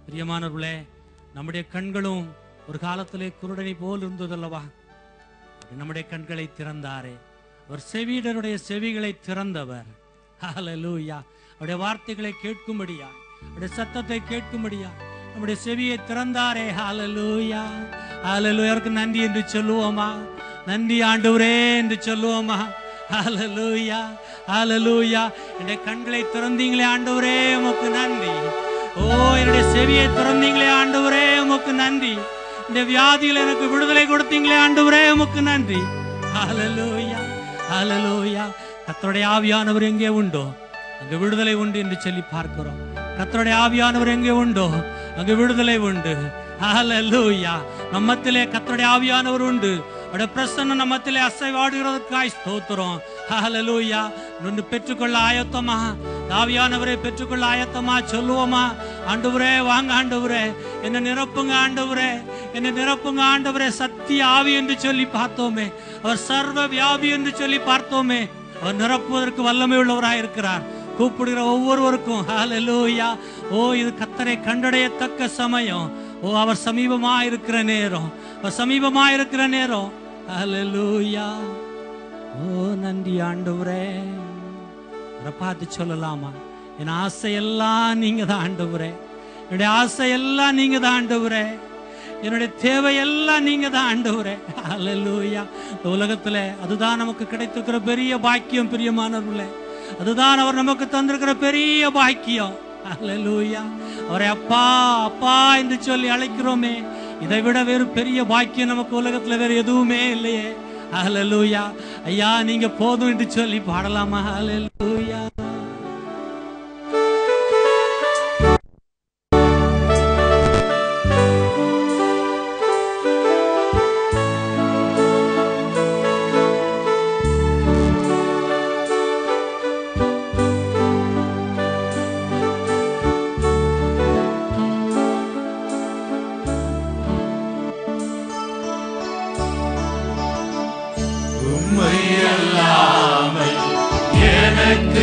பிரியமானவர்களே, நம்முடைய கண்களும் ஒரு காலத்திலே குருடனை போல் இருந்ததல்லவா? நம்முடைய கண்களை திறந்தாரே, அவர் செவிடருடைய செவிகளை திறந்தவர். ஹல்லேலூயா. அவருடைய வார்த்தைகளை கேட்கும்படியா, அவருடைய சத்தத்தை கேட்கும்படியா நம்முடைய செவியை திறந்தாரே. ஹல்லேலூயா, ஹல்லேலூயா. அவருக்கு நன்றி என்று சொல்லுவோமா? நன்றி ஆண்டவரே என்று சொல்லுவோமா? ஹல்லேலூயா, ஹல்லேலூயா. என்னுடைய கண்களை திறந்தீங்களே ஆண்டவரே, உமக்கு நன்றி. ஓ, என்னுடைய செவியை திறந்தீங்களே ஆண்டவரே, உமக்கு நன்றி. இந்த வியாதியில் எனக்கு விடுதலை கொடுத்தீங்களே ஆண்டவரே, உமக்கு நன்றி. ஹல்லேலூயா, ஹல்லேலூயா. கர்த்தருடைய ஆவியானவர் எங்கே உண்டோ அங்கு விடுதலை உண்டு என்று சொல்லி பார்க்கிறோம். கர்த்தருடைய ஆவியானவர் எங்கே உண்டோ அங்கு விடுதலை உண்டு. ஹல்லேலூயா. நம்மத்திலே கர்த்தருடைய ஆவியானவர் உண்டு. அவருடைய பிரசன்னம் நம்மத்திலே அசைவாடுகிறதுக்காய் ஸ்தோத்திரம். ஹல்லேலூயா. ஒன்று பெற்றுக்கொள்ள ஆயத்தமா? ஆவியானவரை பெற்றுக்கொள்ள ஆயத்தமா? சொல்லுவோமா? ஆண்டவரே வாங்க ஆண்டவரே, என்னை நிரப்புங்க ஆண்டவரே, என்னை நிரப்புங்க ஆண்டவரே. சத்திய ஆவி என்று சொல்லி பார்த்தோமே, அவர் சர்வ வியாபி என்று சொல்லி பார்த்தோமே. அவர் நிரப்புவதற்கு வல்லமை உள்ளவராய் இருக்கிறார். கூப்பிடுகிற ஒவ்வொருவருக்கும் ஹல்லேலூயா. ஓ, இது கர்த்தரை கண்டடையத்தக்க சமயம். ஓ, அவர் சமீபமா இருக்கிற நேரம், அவர் சமீபமா இருக்கிற நேரம். ஹல்லேலூயா. ஓ, நன்றி ஆண்டவரே. பார்த்து சொல்லலாமா? என் ஆசையெல்லாம் நீங்க தான் ஆண்டவரே, என்னுடைய ஆசையெல்லாம் நீங்க தான் ஆண்டவரே, என்னுடைய தேவையெல்லாம் நீங்க தான் ஆண்டவரே. ஹல்லேலூயா. உலகத்துல அதுதான் நமக்கு கிடைத்திருக்கிற பெரிய பாக்கியம். பிரியமானவர்களே, அதுதான் அவர் நமக்கு தந்திருக்கிற பெரிய பாக்கியம். ஹல்லேலூயா. அவரை அப்பா அப்பா என்று சொல்லி அழைக்கிறோமே, இதை விட வேறு பெரிய பாக்கியம் நமக்கு உலகத்துல வேற எதுவுமே இல்லையே. ஹல்லேலூயா. ஐயா நீங்க போதும் என்று சொல்லி பாடலாமா? ஹல்லேலூயா. எனக்கு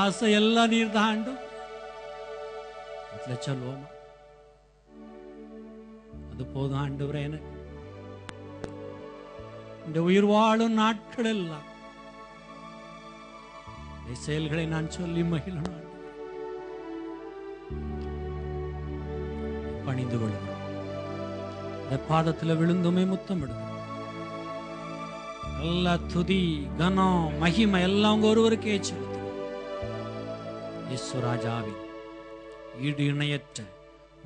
ஆசை எல்லாம் நீர் தான் ஆண்டவர். சொல்லுவோமா, அது போதும் ஆண்டவரே, எனக்கு இந்த உயிர் வாழும் நாட்கள் எல்லாம் செயல்களை நான் சொல்லி மகிழணும். பணிந்து கொள்கிறோம், இந்த பாதத்தில் விழுந்துமே முத்தமிடுகிறோம். எல்லா துதி கனம் மகிமை எல்லாம் உங்க ஒருவருக்கே செலுத்துகிறோம். இயேசுராஜாவின் ஈடு இணையற்ற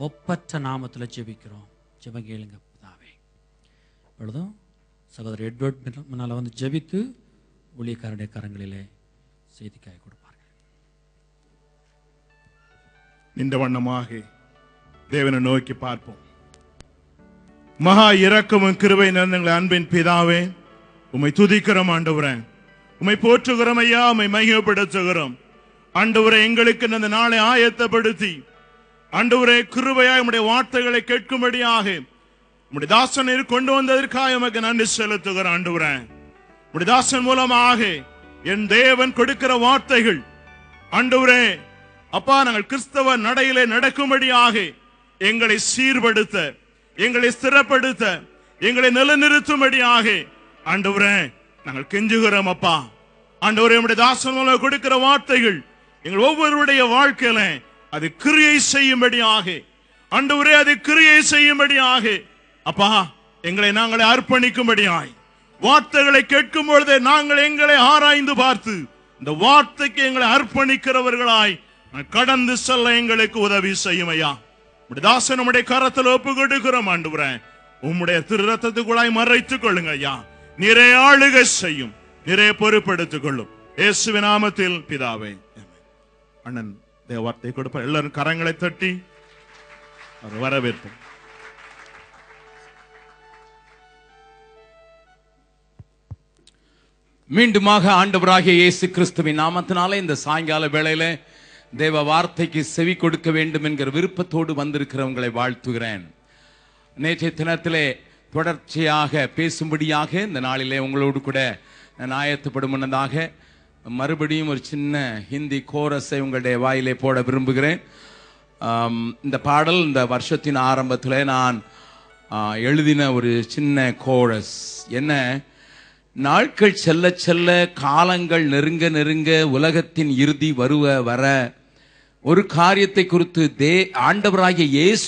ஒப்பற்ற நாமத்தில் ஜெபிக்கிறோம். ஜெபம் கேளுங்க பிதாவே. இப்பொழுதும் சகோதரர் எட்வர்ட் முன்னால வந்து ஜெபித்து ஊழியக்காரருடைய கரங்களிலே செய்திக்காய் கொடுப்பார்கள். இந்த வண்ணமாக தேவனை நோக்கி பார்ப்போம். மகா இரக்கமும் கிருபை நிறைந்த அன்பின் பிதாவே, உம்மை துதிக்கிறோம் ஆண்டவரே, உம்மை போற்றுகிறோம் ஐயா, உம்மை மகிமைப்படுத்துகிறோம் ஆண்டவரே. எங்களுக்கு இந்த நாளை ஆயத்தப்படுத்தி ஆண்டவரே கிருபையாய் உம்முடைய வார்த்தைகளை கேட்கும்படியாக உம்முடைய தாசனை கொண்டு வந்ததற்காக உமக்கு நன்றி செலுத்துகிறோம் ஆண்டவரே. உம்முடைய தாசன் மூலமாக என் தேவன் கொடுக்கிற வார்த்தைகள் ஆண்டவரே அப்பா, நாங்கள் கிறிஸ்தவ நடையிலே நடக்கும்படியாக எங்களை சீர்படுத்த, எங்களை ஸ்திரப்படுத்த, எங்களை நிலைநிறுத்தும்படியாக ஆண்டவரே நாங்கள் கெஞ்சுகிறோம் அப்பா. ஆண்டவரே உம்முடைய தாசன் மூலம் கொடுக்கிற வார்த்தைகள் எங்கள் ஒவ்வொருடைய வாழ்க்கையில அது கிரியை செய்யும்படியாக ஆண்டவரே, அது கிரியை செய்யும்படியாக அப்பா எங்களை நாங்களே அர்ப்பணிக்கும்படியாய் வார்த்தைகளை கேட்கும் பொழுதே நாங்கள் எங்களை ஆராய்ந்து பார்த்து இந்த வார்த்தைக்கு எங்களை அர்ப்பணிக்கிறவர்களாய் கடந்து செல்ல எங்களுக்கு உதவி செய்யும் ஐயா. உம்முடைய தாசன் உம்முடைய கரத்தில் ஒப்பு கொடுக்கிறோம் ஆண்டவரே. உம்முடைய திரு ரத்தத்துக்குள்ளாய் மறைத்துக் கொள்ளுங்க ஐயா. நிறைய ஆளுகை செய்யும், நிறைய பொறுப்பெடுத்துக் கொள்ளும் இயேசுவின் நாமத்தில் பிதாவே. அண்ணன் தேவ வார்த்தை கொடுப்பார். எல்லாரும் கரங்களை தட்டி வரவேற்போம். மீண்டுமாக ஆண்டவராகிய இயேசு கிறிஸ்துவின் நாமத்தினாலே இந்த சாயங்கால வேளையில தேவ வார்த்தைக்கு செவி கொடுக்க வேண்டும் என்கிற விருப்பத்தோடு வந்திருக்கிறவங்களை வாழ்த்துகிறேன். நேற்றைய தினத்திலே தொடர்ச்சியாக பேசும்படியாக இந்த நாளிலே உங்களோடு கூட நான் ஆயத்தப்படும் முன்னதாக மறுபடியும் ஒரு சின்ன ஹிந்தி கோரஸை உங்களுடைய வாயிலே போட விரும்புகிறேன். இந்த பாடல் இந்த வருஷத்தின் ஆரம்பத்தில் நான் எழுதின ஒரு சின்ன கோரஸ். என்ன, நாட்கள் செல்ல செல்ல, காலங்கள் நெருங்க நெருங்க, உலகத்தின் இறுதி வர ஒரு காரியத்தை குறித்து ஆண்டவராகிய இயேசு